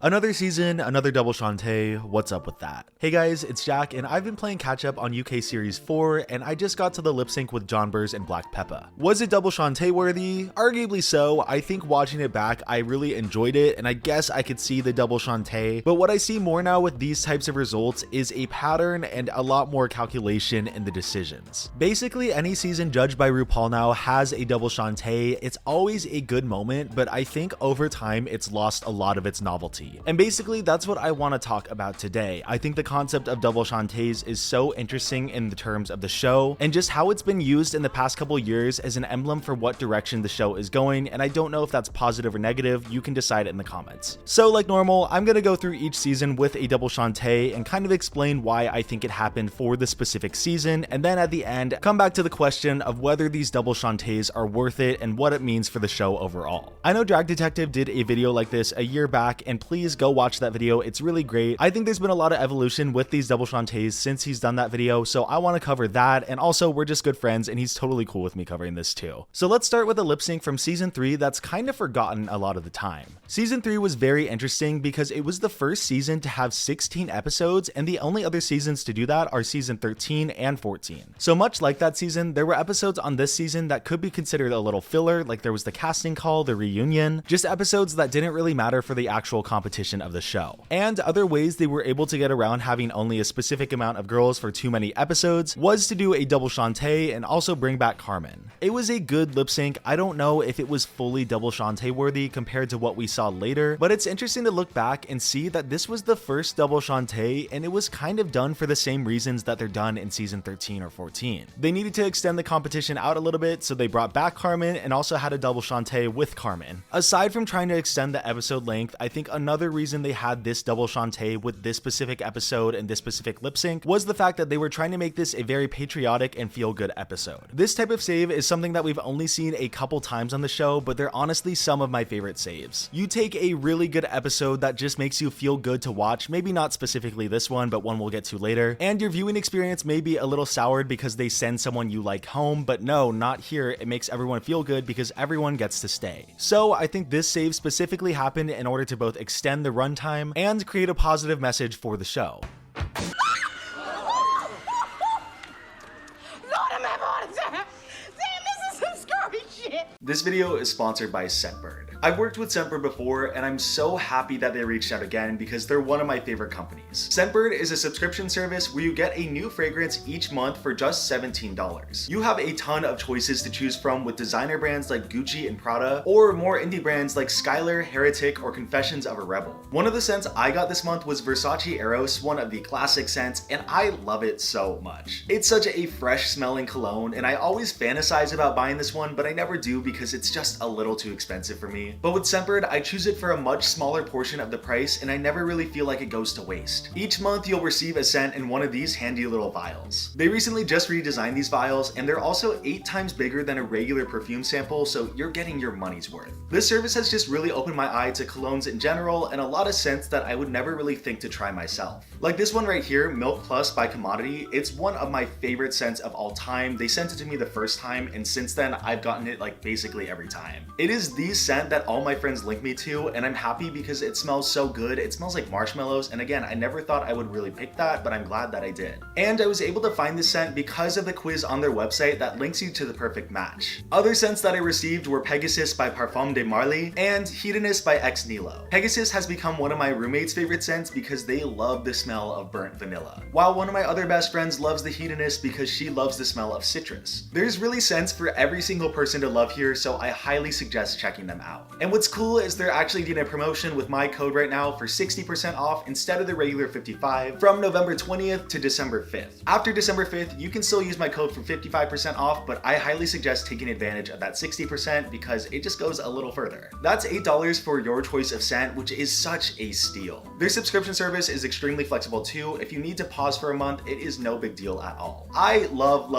Another season, another double Shantae, what's up with that? Hey guys, it's Jack and I've been playing catch up on UK Series 4 and I just got to the lip sync with John Burrs and Black Peppa. Was it double Shantae worthy? Arguably so. I think watching it back, I really enjoyed it and I guess I could see the double Shantae, but what I see more now with these types of results is a pattern and a lot more calculation in the decisions. Basically, any season judged by RuPaul now has a double Shantae. It's always a good moment, but I think over time it's lost a lot of its novelty. And basically that's what I want to talk about today. I think the concept of double Shantaes is so interesting in the terms of the show and just how it's been used in the past couple years as an emblem for what direction the show is going, and I don't know if that's positive or negative. You can decide in the comments. So like normal, I'm gonna go through each season with a double Shantae and kind of explain why I think it happened for the specific season, and then at the end come back to the question of whether these double Shantaes are worth it and what it means for the show overall. I know Drag Detective did a video like this a year back, and please go watch that video. It's really great. I think there's been a lot of evolution with these double Shantaes since he's done that video, so I want to cover that, and also we're just good friends and he's totally cool with me covering this too. So let's start with a lip sync from season 3 that's kind of forgotten a lot of the time. Season 3 was very interesting because it was the first season to have 16 episodes, and the only other seasons to do that are season 13 and 14. So much like that season, there were episodes on this season that could be considered a little filler, like there was the casting call, the reunion, just episodes that didn't really matter for the actual competition of the show. And other ways they were able to get around having only a specific amount of girls for too many episodes was to do a double Shantae and also bring back Carmen. It was a good lip sync. I don't know if it was fully double Shantae worthy compared to what we saw later, but it's interesting to look back and see that this was the first double Shantae and it was kind of done for the same reasons that they're done in season 13 or 14. They needed to extend the competition out a little bit, so they brought back Carmen and also had a double Shantae with Carmen. Aside from trying to extend the episode length, I think another reason they had this double Shantae with this specific episode and this specific lip sync was the fact that they were trying to make this a very patriotic and feel good episode. This type of save is something that we've only seen a couple times on the show, but they're honestly some of my favorite saves. You take a really good episode that just makes you feel good to watch, maybe not specifically this one, but one we'll get to later, and your viewing experience may be a little soured because they send someone you like home, but no, not here. It makes everyone feel good because everyone gets to stay. So I think this save specifically happened in order to both extend the runtime and create a positive message for the show. This video is sponsored by Scentbird. I've worked with Scentbird before and I'm so happy that they reached out again because they're one of my favorite companies. Scentbird is a subscription service where you get a new fragrance each month for just $17. You have a ton of choices to choose from with designer brands like Gucci and Prada, or more indie brands like Skylar, Heretic, or Confessions of a Rebel. One of the scents I got this month was Versace Eros, one of the classic scents, and I love it so much. It's such a fresh smelling cologne and I always fantasize about buying this one, but I never do because it's just a little too expensive for me. But with Scentbird, I choose it for a much smaller portion of the price and I never really feel like it goes to waste. Each month you'll receive a scent in one of these handy little vials. They recently just redesigned these vials and they're also 8 times bigger than a regular perfume sample, so you're getting your money's worth. This service has just really opened my eye to colognes in general and a lot of scents that I would never really think to try myself. Like this one right here, Milk Plus by Commodity. It's one of my favorite scents of all time. They sent it to me the first time and since then I've gotten it like basically every time. It is the scent that all my friends link me to and I'm happy because it smells so good. It smells like marshmallows, and again, I never thought I would really pick that, but I'm glad that I did. And I was able to find this scent because of the quiz on their website that links you to the perfect match. Other scents that I received were Pegasus by Parfum de Marly and Hedonist by Ex Nihilo. Pegasus has become one of my roommate's favorite scents because they love the smell of burnt vanilla, while one of my other best friends loves the Hedonist because she loves the smell of citrus. There's really scents for every single person to love here, so I highly suggest checking them out. And what's cool is they're actually doing a promotion with my code right now for 60% off instead of the regular 55 from November 20th to December 5th. After December 5th, you can still use my code for 55% off, but I highly suggest taking advantage of that 60% because it just goes a little further. That's $8 for your choice of scent, which is such a steal. Their subscription service is extremely flexible too. If you need to pause for a month, it is no big deal at all. I love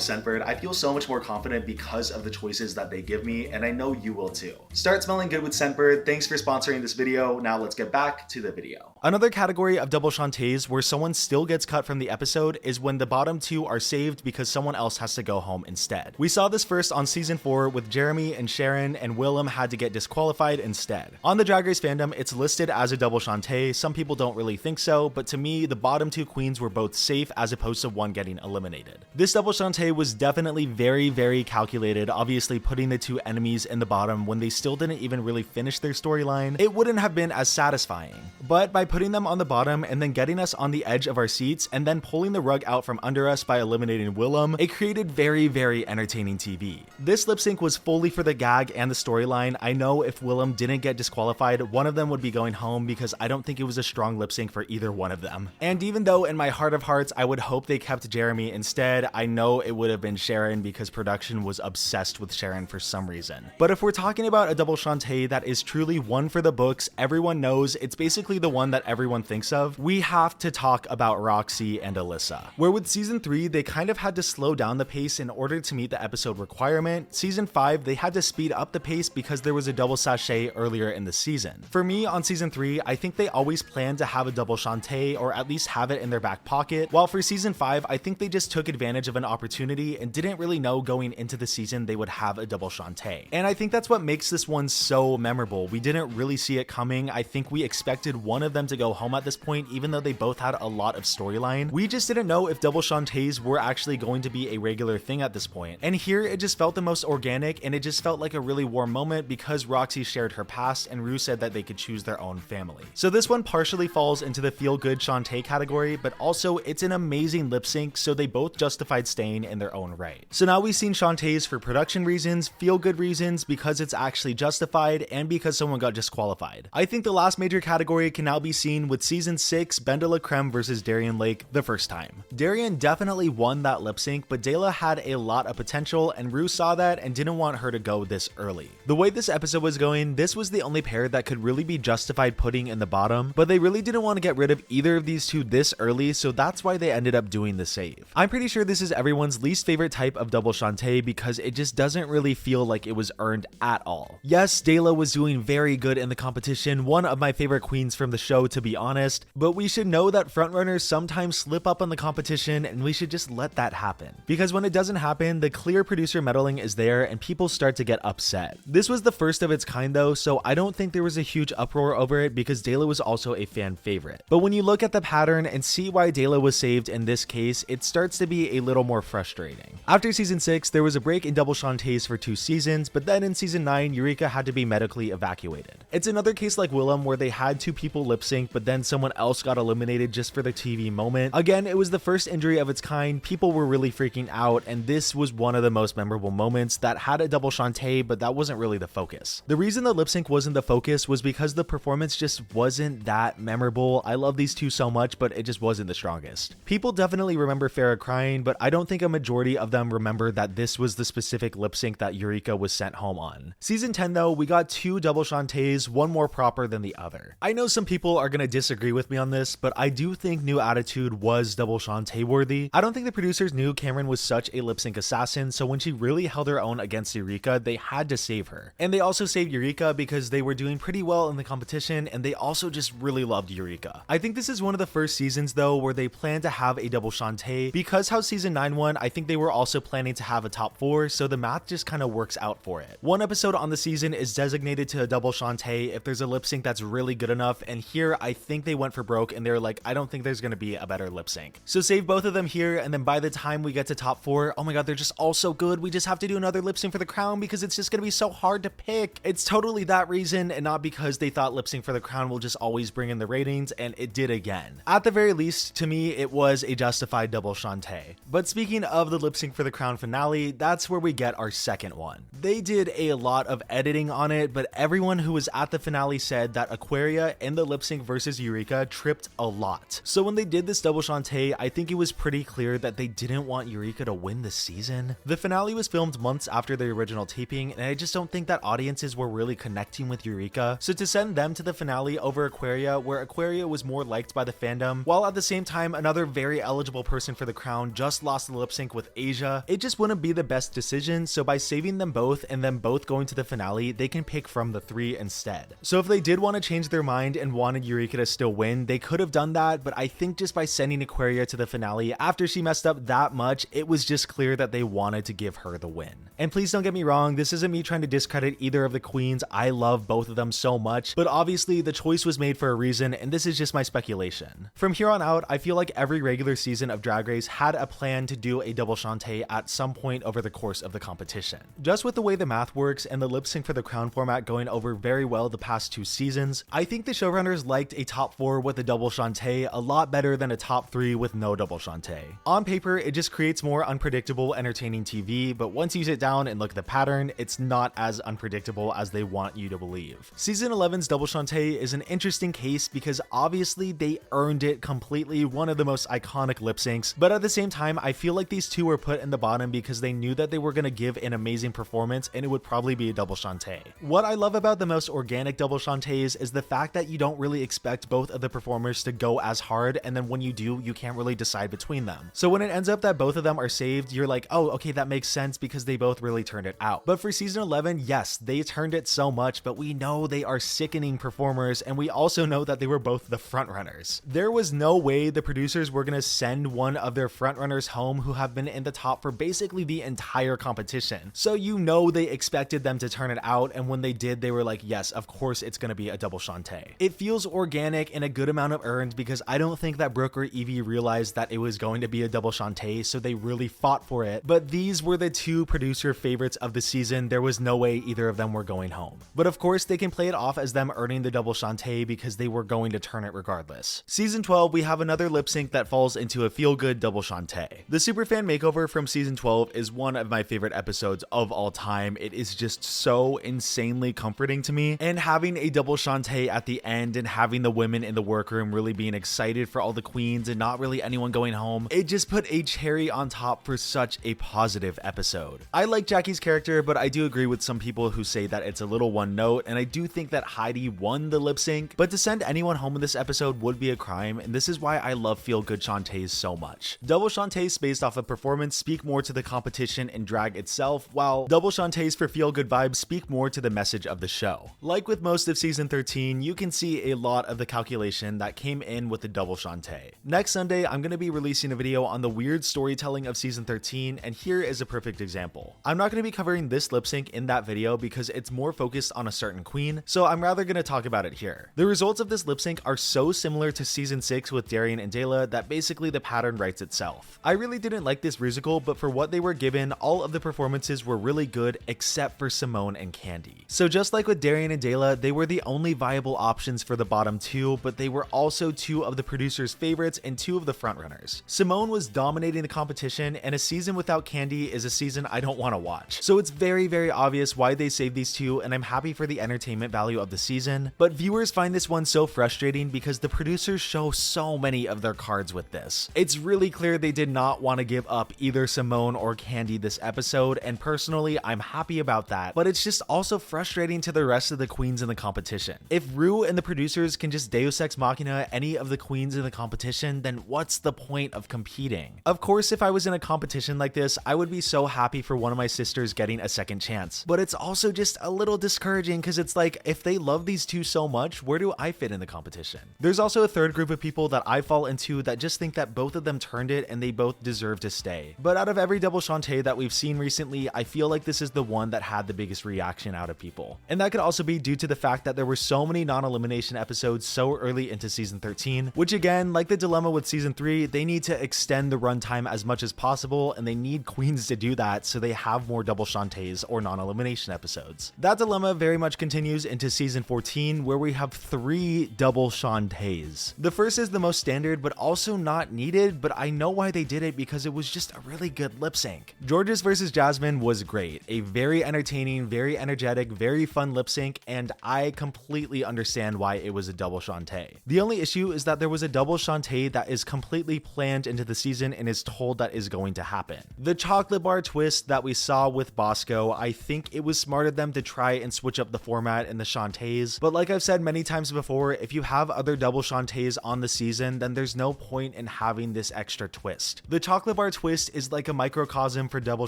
Scentbird. I feel so much more confident because of the choices that they give me, and I know you will too. Starting Start smelling good with Scentbird. Thanks for sponsoring this video. Now let's get back to the video. Another category of double Shantays where someone still gets cut from the episode is when the bottom two are saved because someone else has to go home instead. We saw this first on season 4 with Jeremy and Sharon, and Willem had to get disqualified instead. On the Drag Race fandom, it's listed as a double Shantay. Some people don't really think so, but to me, the bottom two queens were both safe as opposed to one getting eliminated. This double Shantay was definitely very calculated, obviously putting the two enemies in the bottom when they still didn't even really finish their storyline. It wouldn't have been as satisfying. But by putting them on the bottom and then getting us on the edge of our seats and then pulling the rug out from under us by eliminating Willem, it created very entertaining TV. This lip sync was fully for the gag and the storyline. I know if Willem didn't get disqualified, one of them would be going home because I don't think it was a strong lip sync for either one of them. And even though in my heart of hearts I would hope they kept Jeremy instead, I know it would have been Sharon because production was obsessed with Sharon for some reason. But if we're talking about a double Shantay that is truly one for the books, everyone knows, it's basically the one that everyone thinks of, we have to talk about Roxy and Alyssa. Where with season 3, they kind of had to slow down the pace in order to meet the episode requirement. Season 5, they had to speed up the pace because there was a double sachet earlier in the season. For me, on season 3, I think they always planned to have a double Shantay or at least have it in their back pocket, while for season 5, I think they just took advantage of an opportunity and didn't really know going into the season they would have a double Shantay. And I think that's what makes this one so memorable. We didn't really see it coming. I think we expected one of them to go home at this point, even though they both had a lot of storyline. We just didn't know if double Shantays were actually going to be a regular thing at this point. And here it just felt the most organic, and it just felt like a really warm moment because Roxy shared her past and Rue said that they could choose their own family. So this one partially falls into the feel-good Shantay category, but also it's an amazing lip sync, so they both justified staying in their own right. So now we've seen Shantays for production reasons, feel-good reasons, because it's actually justified, and because someone got disqualified. I think the last major category can now be seen with season 6, Ben de la Creme versus Darian Lake the first time. Darian definitely won that lip sync, but Dela had a lot of potential, and Rue saw that and didn't want her to go this early. The way this episode was going, this was the only pair that could really be justified putting in the bottom, but they really didn't want to get rid of either of these two this early, so that's why they ended up doing the save. I'm pretty sure this is everyone's least favorite type of double Shantay because it just doesn't really feel like it was earned at all. Yes, Dela was doing very good in the competition, one of my favorite queens from the show to be honest, but we should know that frontrunners sometimes slip up on the competition and we should just let that happen. Because when it doesn't happen, the clear producer meddling is there and people start to get upset. This was the first of its kind though, so I don't think there was a huge uproar over it because Dela was also a fan favorite. But when you look at the pattern and see why Dela was saved in this case, it starts to be a little more frustrating. After season 6, there was a break in double Shantays for 2 seasons, but then in season 9, Eureka had to be medically evacuated. It's another case like Willem where they had 2 people lip sync, but then someone else got eliminated just for the TV moment. Again, it was the first injury of its kind, people were really freaking out, and this was one of the most memorable moments that had a double Shantay, but that wasn't really the focus. The reason the lip sync wasn't the focus was because the performance just wasn't that memorable. I love these two so much, but it just wasn't the strongest. People definitely remember Farrah crying, but I don't think a majority of them remember that this was the specific lip sync that Eureka was sent home on. Season 10 though, we got 2 double Shantays, one more proper than the other. I know some people are gonna disagree with me on this, but I do think New Attitude was double Shantay worthy. I don't think the producers knew Cameron was such a lip sync assassin, so when she really held her own against Eureka, they had to save her. And they also saved Eureka because they were doing pretty well in the competition, and they also just really loved Eureka. I think this is one of the first seasons though where they plan to have a double Shantay, because how season 9 won, I think they were also planning to have a top 4, so the math just kind of works out for it. One episode on the season is designated to a double Shantay if there's a lip sync that's really good enough, and here I think they went for broke and they're like, I don't think there's gonna be a better lip sync. So save both of them here, and then by the time we get to top 4, oh my god, they're just all so good, we just have to do another lip sync for the crown because it's just gonna be so hard to pick. It's totally that reason and not because they thought lip sync for the crown will just always bring in the ratings, and it did again. At the very least, to me, it was a justified double Shantay. But speaking of the lip sync for the crown finale, that's where we get our second one. They did a lot of editing on it, but everyone who was at the finale said that Aquaria in in the lip sync versus Eureka tripped a lot. So when they did this double Shantae, I think it was pretty clear that they didn't want Eureka to win the season. The finale was filmed months after the original taping, and I just don't think that audiences were really connecting with Eureka. So to send them to the finale over Aquaria, where Aquaria was more liked by the fandom, while at the same time another very eligible person for the crown just lost the lip sync with Asia, it just wouldn't be the best decision. So by saving them both and them both going to the finale, they can pick from the three instead. So if they did want to change their mind and wanted Eureka to still win, they could have done that, but I think just by sending Aquaria to the finale after she messed up that much, it was just clear that they wanted to give her the win. And please don't get me wrong, this isn't me trying to discredit either of the queens. I love both of them so much, but obviously the choice was made for a reason, and this is just my speculation. From here on out, I feel like every regular season of Drag Race had a plan to do a double Shantae at some point over the course of the competition. Just with the way the math works and the lip sync for the crown format going over very well the past 2 seasons, I think the showrunners liked a top 4 with a double Shantae a lot better than a top 3 with no double Shantae. On paper, it just creates more unpredictable, entertaining TV, but once you sit down and look at the pattern, it's not as unpredictable as they want you to believe. Season 11's double Shantae is an interesting case because obviously they earned it completely, one of the most iconic lip syncs, but at the same time, I feel like these two were put in the bottom because they knew that they were going to give an amazing performance and it would probably be a double Shantae. What I love about the most organic double Shantaes is the fact that you don't really expect both of the performers to go as hard, and then when you do, you can't really decide between them. So when it ends up that both of them are saved, you're like, oh, okay, that makes sense because they both really turned it out. But for season 11, yes, they turned it so much, but we know they are sickening performers, and we also know that they were both the frontrunners. There was no way the producers were going to send one of their frontrunners home who have been in the top for basically the entire competition. So you know they expected them to turn it out, and when they did, they were like, yes, of course it's going to be a double Shantae. It feels organic and a good amount of earned because I don't think that Brooke or Evie realized that it was going to be a double Shantae, so they really fought for it. But these were the two producer favorites of the season. There was no way either of them were going home. But of course, they can play it off as them earning the double Shantae because they were going to turn it regardless. Season 12, we have another lip sync that falls into a feel-good double Shantae. The Superfan makeover from season 12 is one of my favorite episodes of all time. It is just so insanely comforting to me, and having a double Shantae at the end and having the women in the workroom really being excited for all the queens and not really anyone going home, it just put a cherry on top for such a positive episode. I like Jackie's character, but I do agree with some people who say that it's a little one note, and I do think that Heidi won the lip sync, but to send anyone home in this episode would be a crime, and this is why I love feel-good Shantaes so much. Double Shantaes based off of performance speak more to the competition and drag itself, while double Shantaes for feel-good vibes speak more to the message of the show. Like with most of season 13, you can see a lot of the calculation that came in with the double Shantae. Next Sunday, I'm going to be releasing a video on the weird storytelling of season 13, and here is a perfect example. I'm not going to be covering this lip sync in that video because it's more focused on a certain queen, so I'm rather going to talk about it here. The results of this lip sync are so similar to season 6 with Darian and Dela that basically the pattern writes itself. I really didn't like this musical, but for what they were given, all of the performances were really good except for Simone and Candy. So just like with Darian and Dela, they were the only viable options for the bottom two, but they were also two of the producers' favorites and two of the frontrunners. Simone was dominating the competition, and a season without Candy is a season I don't want to watch. So it's very, very obvious why they saved these two, and I'm happy for the entertainment value of the season. But viewers find this one so frustrating because the producers show so many of their cards with this. It's really clear they did not want to give up either Simone or Candy this episode, and personally, I'm happy about that, but it's just also frustrating to the rest of the queens in the competition. If Rue and the producers can just Deus Ex Machina any of the queens in the competition, then what's the point of competing? Of course, if I was in a competition like this, I would be so happy for one of my sisters getting a second chance, but it's also just a little discouraging because it's like, if they love these two so much, where do I fit in the competition? There's also a third group of people that I fall into that just think that both of them turned it and they both deserve to stay. But out of every double Shantae that we've seen recently, I feel like this is the one that had the biggest reaction out of people. And that could also be due to the fact that there were so many non-elimination episodes so early into season 13, which again, like the dilemma with season 3, they need to extend the runtime as much as possible, and they need queens to do that so they have more double Shantaes or non-elimination episodes. That dilemma very much continues into season 14, where we have 3 double Shantaes. The first is the most standard, but also not needed, but I know why they did it because it was just a really good lip sync. Georges versus Jasmine was great. A very entertaining, very energetic, very fun lip sync, and I completely understand why it was a double Shantae. The only issue is that there was a double Shantae that is completely planned into the season and is told that is going to happen. The chocolate bar twist that we saw with Bosco, I think it was smart of them to try and switch up the format in the Shantays, but like I've said many times before, if you have other double Shantays on the season, then there's no point in having this extra twist. The chocolate bar twist is like a microcosm for double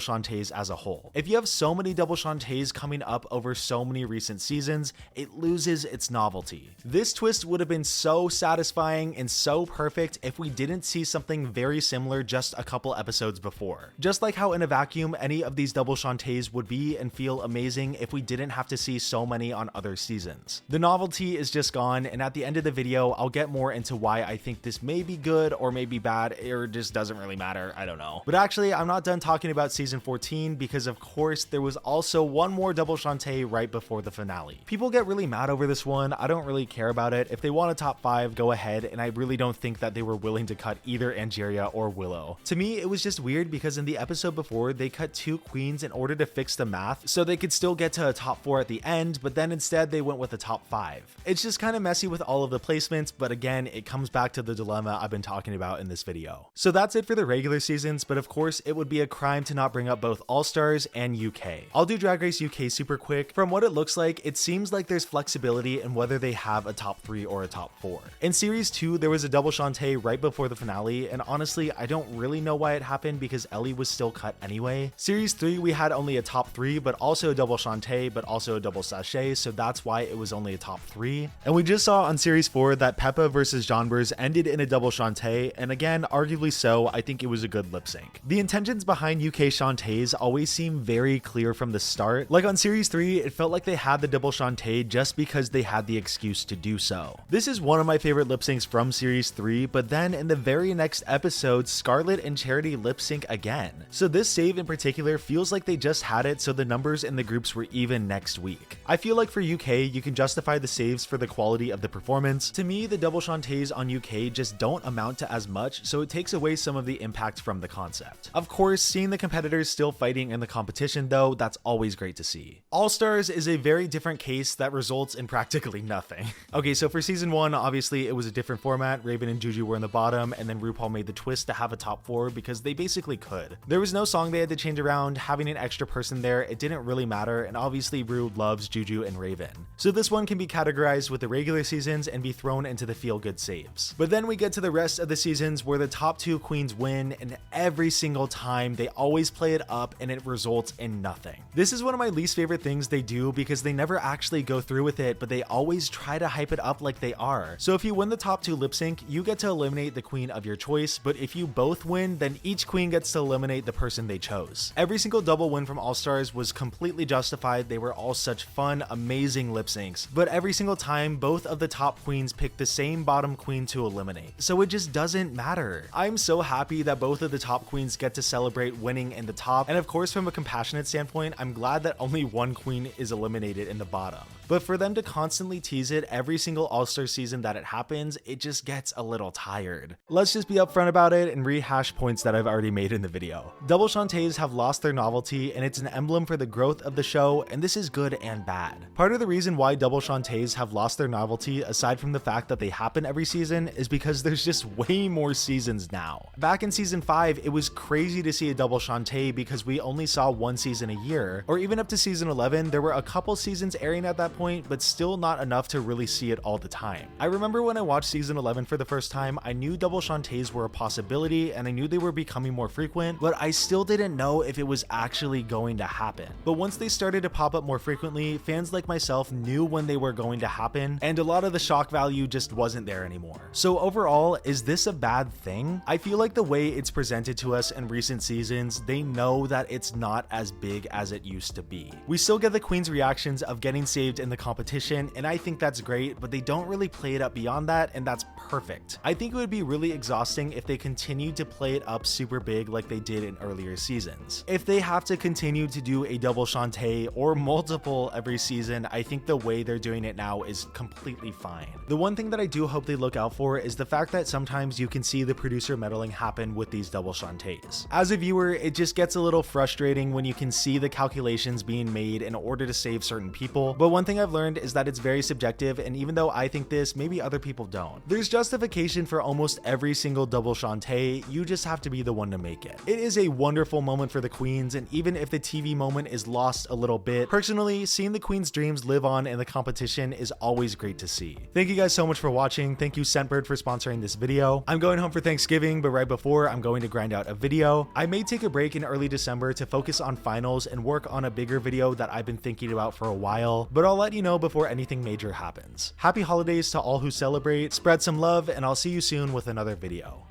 Shantays as a whole. If you have so many double Shantays coming up over so many recent seasons, it loses its novelty. This twist would have been so satisfying and so perfect if we didn't see something very similar just a couple episodes before. Just like how in a vacuum any of these double Shantays would be and feel amazing if we didn't have to see so many on other seasons. The novelty is just gone, and at the end of the video I'll get more into why I think this may be good or may be bad, or just doesn't really matter, I don't know. But actually I'm not done talking about season 14 because of course there was also one more double Shantae right before the finale. People get really mad over this one, I don't really care about it. If they want a top 5, go ahead, and I really don't think that they were willing to cut either Angeria or Willow. To me it was just weird because in the episode before they cut 2 queens in order to fix the math so they could still get to a top 4 at the end, but then instead they went with a top 5. It's just kind of messy with all of the placements, but again it comes back to the dilemma I've been talking about in this video. So that's it for the regular seasons, but of course it would be a crime to not bring up both All-Stars and UK. I'll do Drag Race UK super quick. From what it looks like, it seems like there's flexibility in whether they have a top 3 or a top 4. In series 2 there was a double Shantae right before the finale, and honestly I don't really know why it happened because Ellie was still cut anyway. Series 3 we had only a top 3 but also a double Shantae but also a double Sachet, so that's why it was only a top 3. And we just saw on series 4 that Peppa versus Jonbers ended in a double Shantae, and again arguably so, I think it was a good lip sync. The intentions behind UK Shantays always seem very clear from the start. Like on series 3 it felt like they had the double Shantae just because they had the excuse to do so. This is one of my favorite lip syncs from series 3, but then in the very next episode Scarlett and Charity lip sync again. So this save in particular feels like they just had it so the numbers in the groups were even next week. I feel like for UK you can justify the saves for the quality of the performance. To me the double Shantays on UK just don't amount to as much, so it takes away some of the impact from the concept. Of course, seeing the competitors still fighting in the competition though, that's always great to see. All-Stars is a very different case that results in practically nothing. Okay, so for season 1 obviously it was a different format. Raven and Juju were in the bottom, and then RuPaul made the twist to have a top 4 because they basically could. There was no song they had to change around, having an extra person there, it didn't really matter, and obviously Ru loves Juju and Raven. So this one can be categorized with the regular seasons and be thrown into the feel-good saves. But then we get to the rest of the seasons where the top 2 queens win, and every single time they always play it up and it results in nothing. This is one of my least favorite things they do because they never actually go through with it, but they always try to hype it up like they are. So if you win the top 2 lip sync, you get to eliminate the queen of your choice, but if you both win, then each queen gets to eliminate the person they chose. Every single double win from All-Stars was completely justified. They were all such fun, amazing lip syncs, but every single time both of the top queens picked the same bottom queen to eliminate. So it just doesn't matter. I'm so happy that both of the top queens get to celebrate winning in the top, and of course from a compassionate standpoint, I'm glad that only one queen is eliminated in the bottom. But for them to constantly tease it every single All-Star season that it happens, it just gets a little tired. Let's just be upfront about it and rehash points that I've already made in the video. Double Shantays have lost their novelty, and it's an emblem for the growth of the show, and this is good and bad. Part of the reason why double Shantays have lost their novelty, aside from the fact that they happen every season, is because there's just way more seasons now. Back in season 5, it was crazy to see a double Shantay because we only saw one season a year, or even up to season 11, there were a couple seasons airing at that point, but still not enough to really see it all the time. I remember when I watched season 11 for the first time, I knew double Shantays were a possibility and I knew they were becoming more frequent, but I still didn't know if it was actually going to happen. But once they started to pop up more frequently, fans like myself knew when they were going to happen, and a lot of the shock value just wasn't there anymore. So overall, is this a bad thing? I feel like the way it's presented to us in recent seasons, they know that it's not as big as it used to be. We still get the queen's reactions of getting saved in the competition, and I think that's great, but they don't really play it up beyond that, and that's perfect. I think it would be really exhausting if they continued to play it up super big like they did in earlier seasons. If they have to continue to do a double Shantay or multiple every season, I think the way they're doing it now is completely fine. The one thing that I do hope they look out for is the fact that sometimes you can see the producer meddling happen with these double Shantays. As a viewer, it just gets a little frustrating when you can see the calculations being made in order to save certain people, but one thing I've learned is that it's very subjective perspective, and even though I think this, maybe other people don't. There's justification for almost every single double Shantae, you just have to be the one to make it. It is a wonderful moment for the queens, and even if the TV moment is lost a little bit, personally, seeing the queens' dreams live on in the competition is always great to see. Thank you guys so much for watching. Thank you Scentbird for sponsoring this video. I'm going home for Thanksgiving, but right before, I'm going to grind out a video. I may take a break in early December to focus on finals and work on a bigger video that I've been thinking about for a while, but I'll let you know before anything major happens. Happy holidays to all who celebrate, spread some love, and I'll see you soon with another video.